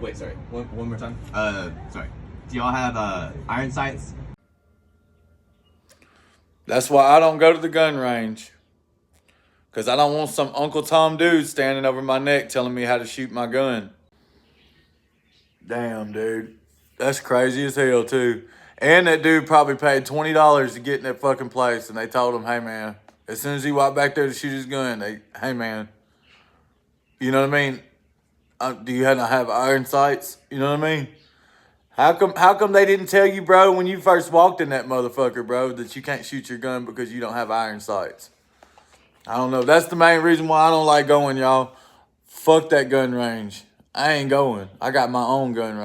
Wait, sorry. One more time. Sorry. Do y'all have iron sights? That's why I don't go to the gun range. Because I don't want some Uncle Tom dude standing over my neck telling me how to shoot my gun. Damn, dude. That's crazy as hell, too. And that dude probably paid $20 to get in that fucking place. And they told him, hey, man, as soon as he walked back there to shoot his gun, hey, man, you know what I mean? Do you not have iron sights? You know what I mean? How come they didn't tell you, bro, when you first walked in that motherfucker, bro, that you can't shoot your gun because you don't have iron sights? I don't know. That's the main reason why I don't like going, y'all. Fuck that gun range. I ain't going. I got my own gun range.